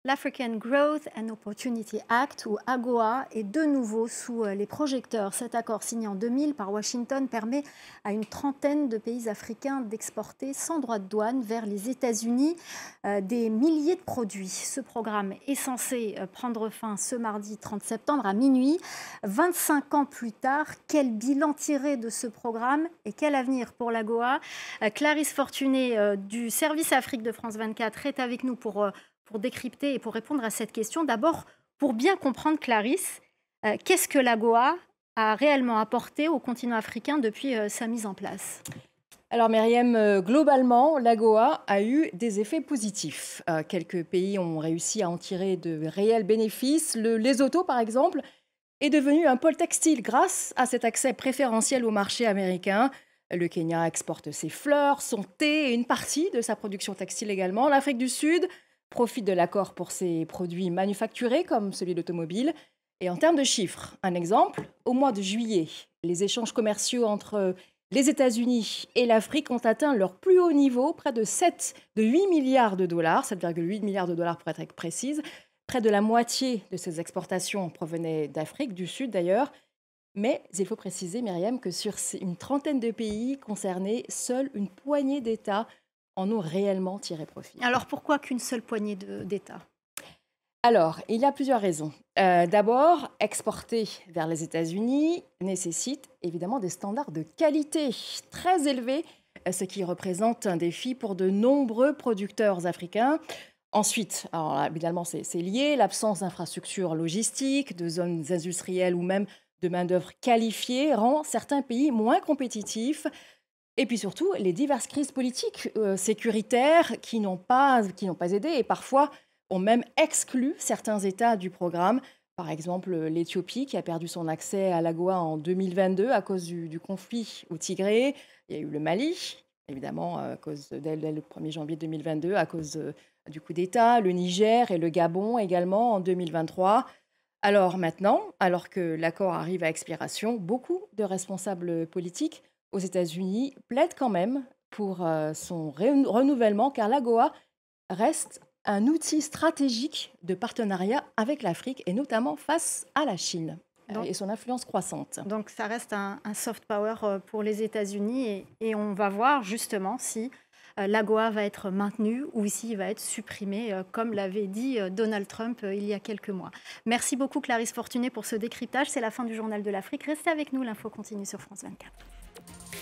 L'African Growth and Opportunity Act, ou AGOA, est de nouveau sous les projecteurs. Cet accord signé en 2000 par Washington permet à une trentaine de pays africains d'exporter sans droit de douane vers les États-Unis des milliers de produits. Ce programme est censé prendre fin ce mardi 30 septembre à minuit. 25 ans plus tard, quel bilan tirer de ce programme et quel avenir pour l'AGOA? Clarisse Fortuné du service Afrique de France 24 est avec nous pour décrypter et pour répondre à cette question. D'abord, pour bien comprendre, Clarisse, qu'est-ce que l'AGOA a réellement apporté au continent africain depuis sa mise en place? Alors Myriam, globalement, l'AGOA a eu des effets positifs. Quelques pays ont réussi à en tirer de réels bénéfices. Le Lesotho, par exemple, est devenu un pôle textile grâce à cet accès préférentiel au marché américain. Le Kenya exporte ses fleurs, son thé et une partie de sa production textile également. L'Afrique du Sud profite de l'accord pour ses produits manufacturés, comme celui d'automobile. Et en termes de chiffres, un exemple, au mois de juillet, les échanges commerciaux entre les États-Unis et l'Afrique ont atteint leur plus haut niveau, près de 8 milliards de dollars, 7,8 milliards de dollars pour être précise. Près de la moitié de ces exportations provenaient d'Afrique du Sud d'ailleurs. Mais il faut préciser, Myriam, que sur une trentaine de pays concernés, seule une poignée d'États en ont réellement tiré profit. Alors pourquoi qu'une seule poignée d'États? Alors, il y a plusieurs raisons. D'abord, exporter vers les États-Unis nécessite évidemment des standards de qualité très élevés, ce qui représente un défi pour de nombreux producteurs africains. Ensuite, alors là, évidemment, c'est lié, l'absence d'infrastructures logistiques, de zones industrielles ou même de main-d'œuvre qualifiée rend certains pays moins compétitifs. Et puis surtout, les diverses crises politiques sécuritaires qui n'ont pas aidé et parfois ont même exclu certains États du programme. Par exemple, l'Éthiopie qui a perdu son accès à l'AGOA en 2022 à cause du conflit au Tigré. Il y a eu le Mali, évidemment, dès le 1er janvier 2022, à cause du coup d'État, le Niger et le Gabon également en 2023. Alors maintenant, alors que l'accord arrive à expiration, beaucoup de responsables politiques aux États-Unis plaident quand même pour son renouvellement, car l'AGOA reste un outil stratégique de partenariat avec l'Afrique, et notamment face à la Chine et son influence croissante. Donc ça reste un soft power pour les États-Unis et on va voir justement si l'AGOA va être maintenue ou s'il va être supprimé, comme l'avait dit Donald Trump il y a quelques mois. Merci beaucoup Clarisse Fortuné pour ce décryptage. C'est la fin du Journal de l'Afrique. Restez avec nous, l'info continue sur France 24.